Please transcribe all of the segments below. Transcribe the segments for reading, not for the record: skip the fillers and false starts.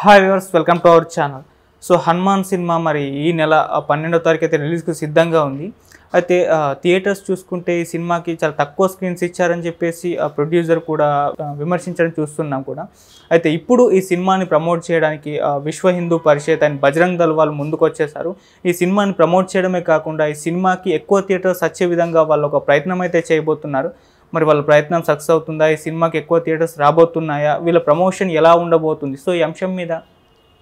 Hi viewers, welcome to our channel. So Hanuman cinema మరి ఈ నెల 12వ తారీఖు అయితే రిలీజ్కి సిద్ధంగా ఉంది. అయితే థియేటర్స్ చూసుకుంటే ఈ సినిమాకి చాలా తక్కువ స్క్రీన్స్ ఇచ్చారని చెప్పేసి ప్రొడ్యూసర్ కూడా విమర్శించడం చూస్తున్నాం కూడా. అయితే ఇప్పుడు ఈ సినిమాని ప్రమోట్ చేయడానికి విశ్వ హిందూ పరిషత్ అండ్ బజరంగ్ దళ్ వాళ్ళు ముందుకు వచ్చేసారు. ఈ సినిమాని ప్రమోట్ చేయడమే కాకుండా ఈ సినిమాకి ఎక్కువ థియేటర్స్ వచ్చే విధంగా వాళ్ళు ఒక ప్రయత్నం అయితే చేయబోతున్నారు. మరి వాళ్ళ ప్రయత్నం సక్సెస్ అవుతుందా, ఈ సినిమాకి ఎక్కువ థియేటర్స్ రాబోతున్నాయా, వీళ్ళ ప్రమోషన్ ఎలా ఉండబోతుంది, సో ఈ అంశం మీద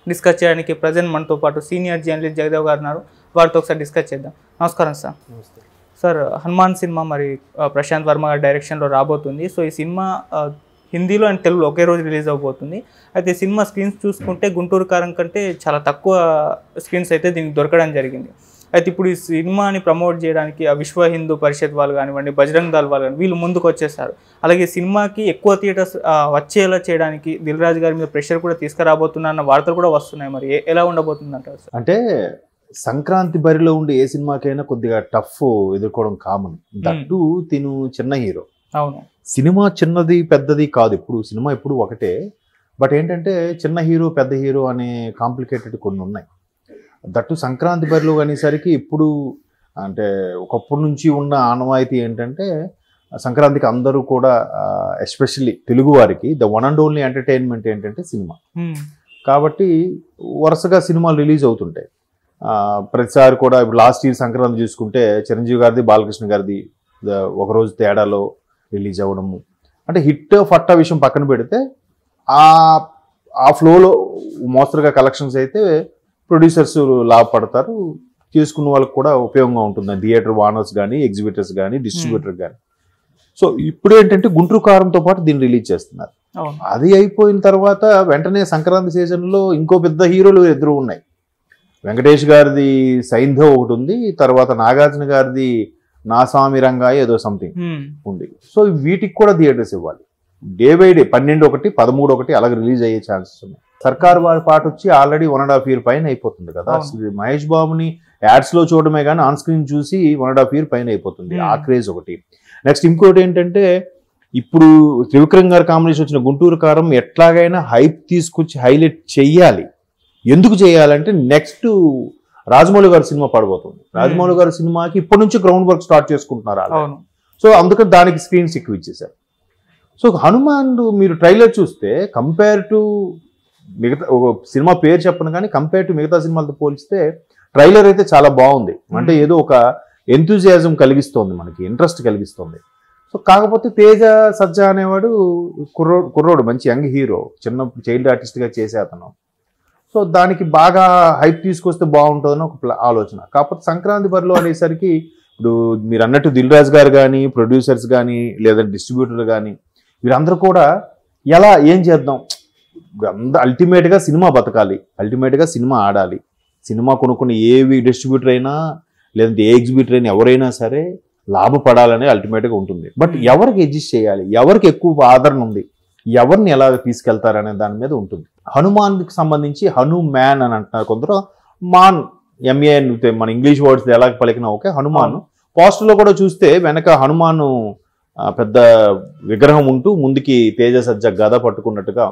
డిస్కస్ చేయడానికి ప్రజెంట్ మనతో పాటు సీనియర్ జర్నలిస్ట్ జగదేవ్ గారు ఉన్నారు. వారితో ఒకసారి డిస్కస్ చేద్దాం. నమస్కారం సార్. సార్, హనుమాన్ సినిమా మరి ప్రశాంత్ వర్మ గారి డైరెక్షన్లో రాబోతుంది. సో ఈ సినిమా హిందీలో అండ్ తెలుగులో ఒకే రోజు రిలీజ్ అవబోతుంది. అయితే సినిమా స్క్రీన్స్ చూసుకుంటే గుంటూరు కారం కంటే చాలా తక్కువ స్క్రీన్స్ అయితే దీనికి దొరకడం జరిగింది. అయితే ఇప్పుడు ఈ సినిమాని ప్రమోట్ చేయడానికి విశ్వ హిందూ పరిషత్ వాళ్ళు కానివ్వండి, బజరంగ్ దళ్ వాళ్ళు కానీ వీళ్ళు ముందుకు వచ్చేసారు. అలాగే సినిమాకి ఎక్కువ థియేటర్స్ వచ్చేలా చేయడానికి దిల్ రాజు గారి మీద ప్రెషర్ కూడా తీసుకురాబోతున్న వార్తలు కూడా వస్తున్నాయి. మరి ఎలా ఉండబోతుంది అంటారు సార్? అంటే సంక్రాంతి బరిలో ఉండే ఏ సినిమాకైనా కొద్దిగా టఫ్ ఎదుర్కోవడం కామన్. దట్టు తిను చిన్న హీరో. అవును, సినిమా చిన్నది పెద్దది కాదు, ఇప్పుడు సినిమా ఎప్పుడు ఒకటే. బట్ ఏంటంటే చిన్న హీరో పెద్ద హీరో అనే కాంప్లికేటెడ్ కొన్ని ఉన్నాయి. దట్టు సంక్రాంతి బరిలో అనేసరికి ఇప్పుడు అంటే ఒకప్పటి నుంచి ఉన్న ఆనవాయితీ ఏంటంటే సంక్రాంతికి అందరూ కూడా ఎస్పెషల్లీ తెలుగు వారికి the one and only entertainment ఏంటంటే సినిమా. కాబట్టి వరుసగా సినిమాలు రిలీజ్ అవుతుంటాయి. ప్రతిసారి కూడా ఇప్పుడు లాస్ట్ ఇయర్ సంక్రాంతి చూసుకుంటే చిరంజీవి గారిది, బాలకృష్ణ గారిది ఒకరోజు తేడాలో రిలీజ్ అవ్వడము. అంటే హిట్ ఫట్టా విషయం పక్కన పెడితే ఆ ఫ్లోలో మోస్తరుగా కలెక్షన్స్ అయితే ప్రొడ్యూసర్స్ లాభపడతారు, తీసుకున్న వాళ్ళకి కూడా ఉపయోగంగా ఉంటుంది. థియేటర్ ఓనర్స్ కానీ, ఎగ్జిబిటర్స్ కానీ, డిస్ట్రిబ్యూటర్ కానీ. సో ఇప్పుడు ఏంటంటే గుంటూరు కారంతో పాటు దీన్ని రిలీజ్ చేస్తున్నారు. అది అయిపోయిన తర్వాత వెంటనే సంక్రాంతి సీజన్లో ఇంకో పెద్ద హీరోలు ఎదురు ఉన్నాయి. వెంకటేష్ గారిది సైంధవ్ ఒకటి ఉంది, తర్వాత నాగార్జున గారిది నా స్వామి రంగాయ ఏదో సంథింగ్ ఉంది. సో వీటికి కూడా థియేటర్స్ ఇవ్వాలి. డే బై డే 12/1, 13/1 అలాగే రిలీజ్ అయ్యే ఛాన్సెస్ ఉన్నాయి. సర్కార్ వారి పాట వచ్చి ఆల్రెడీ 1.5 year పైన అయిపోతుంది కదా. మహేష్ బాబుని యాడ్స్ లో చూడడమే కానీ ఆన్ స్క్రీన్ చూసి 1.5 year పైన అయిపోతుంది. ఆ క్రేజ్ ఒకటి. నెక్స్ట్ ఇంకోటి ఏంటంటే ఇప్పుడు త్రివిక్రమ్ గారి కాంబినేషన్ వచ్చిన గుంటూరు కారం ఎట్లాగైనా హైప్ తీసుకొచ్చి హైలైట్ చెయ్యాలి. ఎందుకు చేయాలంటే నెక్స్ట్ రాజమౌళి గారి సినిమా పడబోతుంది. రాజమౌళి గారి సినిమాకి ఇప్పటి నుంచి గ్రౌండ్ వర్క్ స్టార్ట్ చేసుకుంటున్నారు. సో అందుకని దానికి స్క్రీన్స్ ఎక్కువ ఇచ్చేసారు. సో హనుమాన్ మీరు ట్రైలర్ చూస్తే కంపేర్ టు మిగతా సినిమా పేరు చెప్పను కానీ కంపేర్ టు మిగతా సినిమాలతో పోలిస్తే ట్రైలర్ అయితే చాలా బాగుంది. అంటే ఏదో ఒక ఎంతూజియాజం కలిగిస్తోంది, మనకి ఇంట్రెస్ట్ కలిగిస్తుంది. సో కాకపోతే తేజ సజ్జా అనేవాడు కుర్రోడు మంచి యంగ్ హీరో, చిన్న చైల్డ్ ఆర్టిస్ట్గా చేసే అతను. సో దానికి బాగా హైప్ తీసుకొస్తే బాగుంటుందని ఒక ఆలోచన. కాకపోతే సంక్రాంతి బరిలో అనేసరికి ఇప్పుడు మీరు అన్నట్టు దిల్ రాజు గారు కానీ, ప్రొడ్యూసర్స్ కానీ, లేదా డిస్ట్రిబ్యూటర్లు కానీ వీరందరూ కూడా ఏం చేద్దాం, అల్టిమేట్గా సినిమా బతకాలి, అల్టిమేట్గా సినిమా ఆడాలి. సినిమా కొనుక్కున్న ఏ డిస్ట్రిబ్యూటర్ అయినా లేదంటే ఏ ఎగ్జిబ్యూటర్ అయినా ఎవరైనా సరే లాభపడాలనే అల్టిమేట్గా ఉంటుంది. బట్ ఎవరికి అడ్జస్ట్ చేయాలి, ఎవరికి ఎక్కువ ఆదరణ ఉంది, ఎవరిని ఎలా తీసుకెళ్తారనే దాని మీద ఉంటుంది. హనుమాన్కి సంబంధించి హనుమాన్ అని అంటున్నారు కొందరు. మాన్ ఎంఏ మన ఇంగ్లీష్ వర్డ్స్ ఎలా పలికినా ఓకే. హనుమాన్ పోస్టర్లో కూడా చూస్తే వెనక హనుమాను పెద్ద విగ్రహం ఉంటూ ముందుకి తేజ సజ్జ గద పట్టుకున్నట్టుగా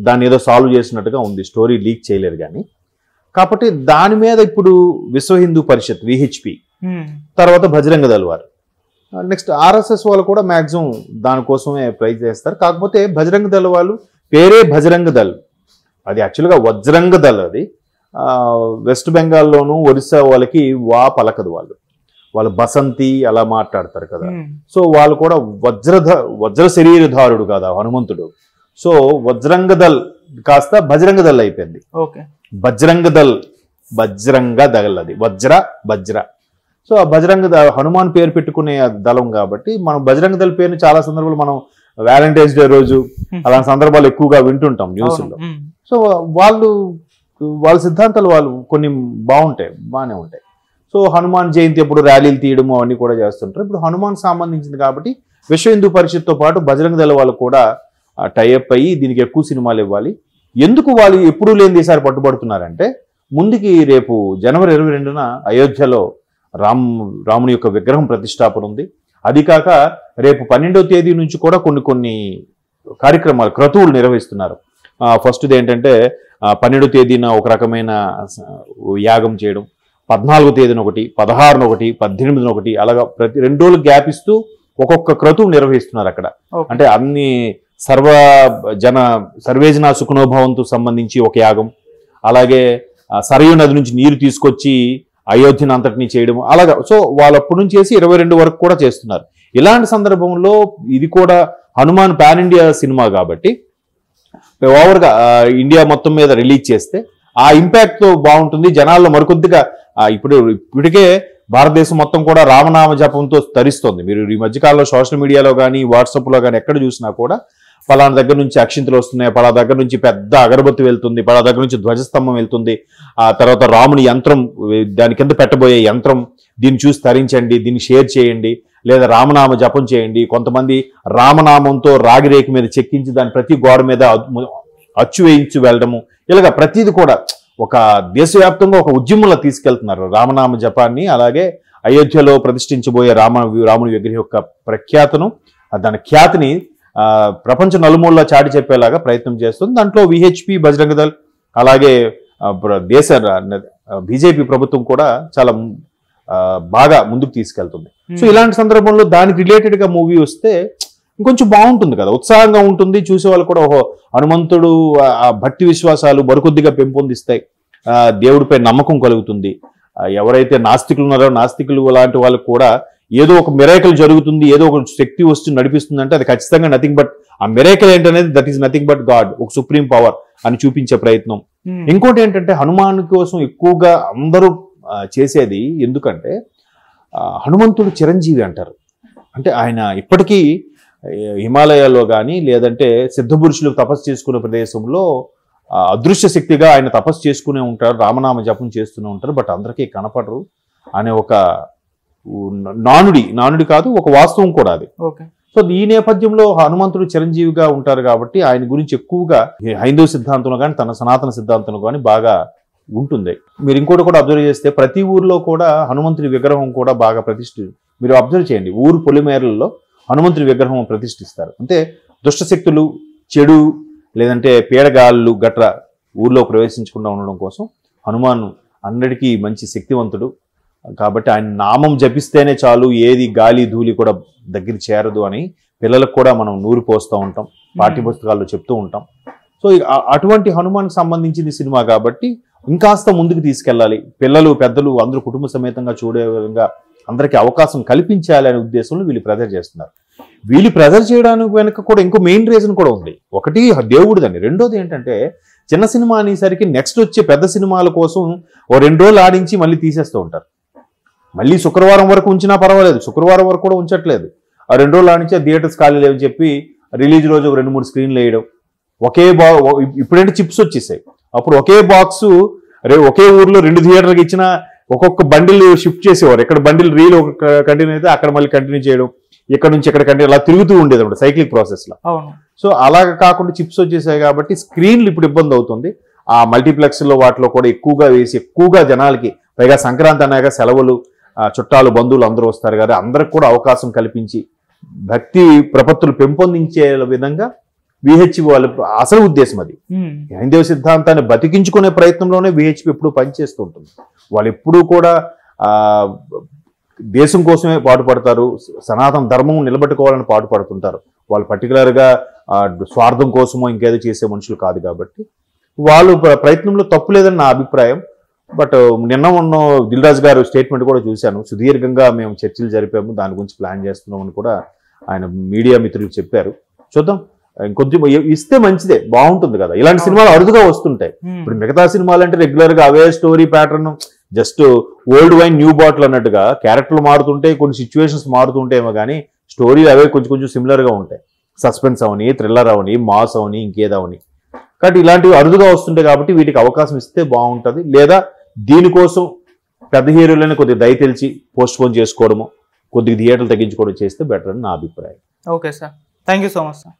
దాన్ని ఏదో సాల్వ్ చేసినట్టుగా ఉంది. స్టోరీ లీక్ చేయలేరు కానీ. కాబట్టి దాని మీద ఇప్పుడు విశ్వ హిందూ పరిషత్ విహెచ్పి, తర్వాత బజరంగ దళ్ వారు, నెక్స్ట్ ఆర్ఎస్ఎస్ వాళ్ళు కూడా మ్యాక్సిమం దానికోసమే ట్రై చేస్తారు. కాకపోతే బజరంగ దళ్ వాళ్ళు పేరే బజరంగ దళ్, అది యాక్చువల్గా వజ్రంగ దళ్. అది వెస్ట్ బెంగాల్లోను ఒరిస్సా వాళ్ళకి పలకదు. వాళ్ళు బసంతి అలా మాట్లాడతారు కదా. సో వాళ్ళు కూడా వజ్ర శరీరధారుడు కదా హనుమంతుడు. సో వజ్రంగ దళ్ కాస్త బజరంగ దళ్ అయిపోయింది. బజరంగ దళ్ అది వజ్ర. సో ఆ బజరంగ హనుమాన్ పేరు పెట్టుకునే దళం కాబట్టి మనం బజరంగ దళ్ పేరుని చాలా సందర్భాలు మనం వ్యాలంటైన్స్ డే రోజు అలాంటి సందర్భాలు ఎక్కువగా వింటుంటాం న్యూస్లో. సో వాళ్ళ సిద్ధాంతాలు కొన్ని బాగానే ఉంటాయి. సో హనుమాన్ జయంతి ఎప్పుడు ర్యాలీలు తీయడము అవన్నీ కూడా చేస్తుంటారు. ఇప్పుడు హనుమాన్ సంబంధించింది కాబట్టి విశ్వ హిందూ పరిషత్తో పాటు బజరంగ దళ వాళ్ళు కూడా టైఅప్ అయ్యి దీనికి ఎక్కువ సినిమాలు ఇవ్వాలి. ఎందుకు వాళ్ళు ఎప్పుడూ లేని ఈసారి పట్టుబడుతున్నారంటే ముందుకి రేపు జనవరి 22న అయోధ్యలో రాముని యొక్క విగ్రహం ప్రతిష్టాపన ఉంది. అది కాక రేపు 12వ తేదీ నుంచి కూడా కొన్ని కార్యక్రమాలు క్రతువులు నిర్వహిస్తున్నారు. ఫస్ట్ ఏంటంటే 12వ తేదీన ఒక రకమైన యాగం చేయడం, 14వ తేదీన ఒకటి, 16న ఒకటి, 18న ఒకటి, అలాగా ప్రతి 2 రోజులు గ్యాప్ ఇస్తూ ఒక్కొక్క క్రతువు నిర్వహిస్తున్నారు అక్కడ. అంటే అన్ని సర్వేజన సుఖనోభవంతో సంబంధించి ఒక యాగం, అలాగే సరయూ నది నుంచి నీరు తీసుకొచ్చి అయోధ్యను అంతటినీ చేయడం, అలాగా. సో వాళ్ళు అప్పటి నుంచి చేసి 22 వరకు కూడా చేస్తున్నారు. ఇలాంటి సందర్భంలో ఇది కూడా హనుమాన్ పాన్ ఇండియా సినిమా కాబట్టి ఓవర్గా ఇండియా మొత్తం మీద రిలీజ్ చేస్తే ఆ ఇంపాక్ట్తో బాగుంటుంది. జనాల్లో మరికొద్దిగా ఇప్పటికే భారతదేశం మొత్తం కూడా రామనామ జపంతో తరిస్తోంది. మీరు ఈ మధ్యకాలంలో సోషల్ మీడియాలో కానీ వాట్సాప్లో కానీ ఎక్కడ చూసినా కూడా పలానా దగ్గర నుంచి అక్షింతలు వస్తున్నాయి, పలానా దగ్గర నుంచి పెద్ద అగరబత్తి వెళ్తుంది, పలానా దగ్గర నుంచి ధ్వజస్తంభం వెళ్తుంది, ఆ తర్వాత రాముని యంత్రం, దాని కింద పెట్టబోయే యంత్రం, దీన్ని చూసి తరించండి, దీన్ని షేర్ చేయండి, లేదా రామనామ జపం చేయండి. కొంతమంది రామనామంతో రాగిరేఖ మీద చెక్కించి దాని ప్రతి గోడ మీద అచ్చు వేయించి వెళ్ళడము, ఇలాగ ప్రతిది కూడా ఒక దేశవ్యాప్తంగా ఒక ఉద్యమంలో తీసుకెళ్తున్నారు రామనామ జపాన్ని. అలాగే అయోధ్యలో ప్రతిష్ఠించబోయే రాముని విగ్రహం యొక్క ప్రఖ్యాతను, దాని ఖ్యాతిని ప్రపంచ నలుమూలలో చాటి చెప్పేలాగా ప్రయత్నం చేస్తుంది. దాంట్లో విహెచ్పి, బజరంగ దళ్, అలాగే దేశ బీజేపీ ప్రభుత్వం కూడా చాలా బాగా ముందుకు తీసుకెళ్తుంది. సో ఇలాంటి సందర్భంలో దానికి రిలేటెడ్ గా మూవీ వస్తే ఇంకొంచెం బాగుంటుంది కదా, ఉత్సాహంగా ఉంటుంది. చూసే వాళ్ళు కూడా ఓహో హనుమంతుడు ఆ భక్తి విశ్వాసాలు మరికొద్దిగా పెంపొందిస్తాయి, దేవుడిపై నమ్మకం కలుగుతుంది. ఎవరైతే నాస్తికులు ఉన్నారో నాస్తికులు లాంటి వాళ్ళకు కూడా ఏదో ఒక మిరాకిల్ జరుగుతుంది, ఏదో ఒక శక్తి వస్తూ నడిపిస్తుంది అంటే అది ఖచ్చితంగా నథింగ్ బట్, ఆ మిరాకిల్ ఏంటనేది that is nothing but God, ఒక సుప్రీం పవర్ అని చూపించే ప్రయత్నం. ఇంకోటి ఏంటంటే హనుమాన్ కోసం ఎక్కువగా అందరూ చేసేది ఎందుకంటే హనుమంతుడు చిరంజీవి అంటారు. అంటే ఆయన ఇప్పటికీ హిమాలయాల్లో కానీ లేదంటే సిద్ధపురుషులు తపస్సు చేసుకునే ప్రదేశంలో అదృశ్య శక్తిగా ఆయన తపస్సు చేసుకునే ఉంటారు, రామనామ జపం చేస్తూనే ఉంటారు. బట్ అందరికీ కనపడరు అనే ఒక నానుడి కాదు, ఒక వాస్తవం కూడా అది. సో ఈ నేపథ్యంలో హనుమంతుడు చిరంజీవిగా ఉంటారు కాబట్టి ఆయన గురించి ఎక్కువగా హైందవ సిద్ధాంతంలో కానీ తన సనాతన సిద్ధాంతంలో కానీ బాగా ఉంటుంది. మీరు ఇంకోటి కూడా అబ్జర్వ్ చేస్తే ప్రతి ఊర్లో కూడా హనుమంతుడి విగ్రహం కూడా బాగా మీరు అబ్జర్వ్ చేయండి, ఊరు పొలిమేరలలో హనుమంతుడి విగ్రహం ప్రతిష్ఠిస్తారు. అంటే దుష్టశక్తులు, చెడు లేదంటే పీడగాళ్ళు గట్రా ఊర్లో ప్రవేశించకుండా ఉండడం కోసం హనుమాన్ అందరికీ మంచి శక్తివంతుడు కాబట్టి ఆయన నామం జపిస్తేనే చాలు, ఏది గాలి ధూళి కూడా దగ్గర చేరదు అని పిల్లలకు కూడా మనం నూరు పోస్తూ ఉంటాం, పాఠ్యపుస్తకాల్లో చెప్తూ ఉంటాం. సో అటువంటి హనుమాన్కి సంబంధించింది సినిమా కాబట్టి ఇంకాస్త ముందుకు తీసుకెళ్ళాలి, పిల్లలు పెద్దలు అందరూ కుటుంబ సమేతంగా చూడే విధంగా అందరికీ అవకాశం కల్పించాలి అనే ఉద్దేశంలో వీళ్ళు ప్రెజర్ చేస్తున్నారు. వీళ్ళు ప్రెజర్ చేయడానికి వెనక కూడా ఇంకో మెయిన్ రీజన్ కూడా ఉంది. ఒకటి దేవుడిదని, రెండోది ఏంటంటే చిన్న సినిమా అనేసరికి నెక్స్ట్ వచ్చే పెద్ద సినిమాల కోసం ఓ 2 రోజులు ఆడించి మళ్ళీ తీసేస్తూ ఉంటారు. మళ్ళీ శుక్రవారం వరకు ఉంచినా పర్వాలేదు, శుక్రవారం వరకు కూడా ఉంచట్లేదు. ఆ 2 రోజులు ఆడించి థియేటర్స్ ఖాళీ లేవని చెప్పి రిలీజ్ రోజు 2-3 స్క్రీన్లు వేయడం. ఇప్పుడేంటి చిప్స్ వచ్చేసాయి, అప్పుడు ఒకే బాక్స్ ఒకే ఊర్లో 2 థియేటర్కి ఇచ్చిన ఒక్కొక్క బండిల్ షిఫ్ట్ చేసేవారు. ఎక్కడ బండిల్ రీల్ ఒక కంటిన్యూ అయితే అక్కడ మళ్ళీ కంటిన్యూ చేయడం, ఇక్కడ నుంచి ఇక్కడ కంటిన్యూ అలా తిరుగుతూ ఉండేది అన్నమాట సైక్లిక్ ప్రాసెస్ లో. సో అలాగ కాకుండా చిప్స్ వచ్చేసాయి కాబట్టి స్క్రీన్లు ఇప్పుడు ఇబ్బంది అవుతుంది. ఆ మల్టీప్లెక్స్ లో వాటిలో కూడా ఎక్కువగా వేసి ఎక్కువగా జనాలకి, పైగా సంక్రాంతి అన్నాక సెలవులు, చుట్టాలు బంధువులు అందరూ వస్తారు కదా, అందరికి కూడా అవకాశం కల్పించి భక్తి ప్రపత్తులు పెంపొందించే విధంగా విహెచ్పి వాళ్ళ అసలు ఉద్దేశం అది. హైందవ సిద్ధాంతాన్ని బతికించుకునే ప్రయత్నంలోనే విహెచ్పి ఎప్పుడూ పనిచేస్తూ ఉంటుంది. వాళ్ళు ఎప్పుడూ కూడా దేశం కోసమే పాటుపడతారు, సనాతన ధర్మం నిలబెట్టుకోవాలని పాటుపడుతుంటారు. వాళ్ళు పర్టికులర్గా స్వార్థం కోసమో ఇంకేదో చేసే మనుషులు కాదు కాబట్టి వాళ్ళు ప్రయత్నంలో తప్పు లేదని నా అభిప్రాయం. బట్ నిన్న ఉన్న దిల్ రాజు గారు స్టేట్మెంట్ కూడా చూశాను, సుదీర్ఘంగా మేము చర్చలు జరిపాము, దాని గురించి ప్లాన్ చేస్తున్నామని కూడా ఆయన మీడియా మిత్రులు చెప్పారు. చూద్దాం, ఇంకొంచెం ఇస్తే మంచిదే, బాగుంటుంది కదా. ఇలాంటి సినిమాలు అరుదుగా వస్తుంటాయి. ఇప్పుడు మిగతా సినిమాలు అంటే రెగ్యులర్ గా అవే story pattern, just old wine new bottle అన్నట్టుగా క్యారెక్టర్లు మారుతుంటాయి, కొన్ని సిచ్యువేషన్స్ మారుతుంటాయేమో కానీ స్టోరీలు అవే కొంచెం సిమిలర్ గా ఉంటాయి. సస్పెన్స్ అవని, థ్రిల్లర్ అవని, మాస్ అవని, ఇంకేదవని. కాబట్టి ఇలాంటివి అరుదుగా వస్తుంటాయి కాబట్టి వీటికి అవకాశం ఇస్తే బాగుంటుంది. లేదా దీనికోసం పెద్ద హీరోలని కొద్దిగా దయ తెలిసి పోస్ట్ పోన్ చేసుకోవడము, కొద్దిగా థియేటర్లు తగ్గించుకోవడం చేస్తే బెటర్ అని నా అభిప్రాయం. Okay sir, thank you so much sir.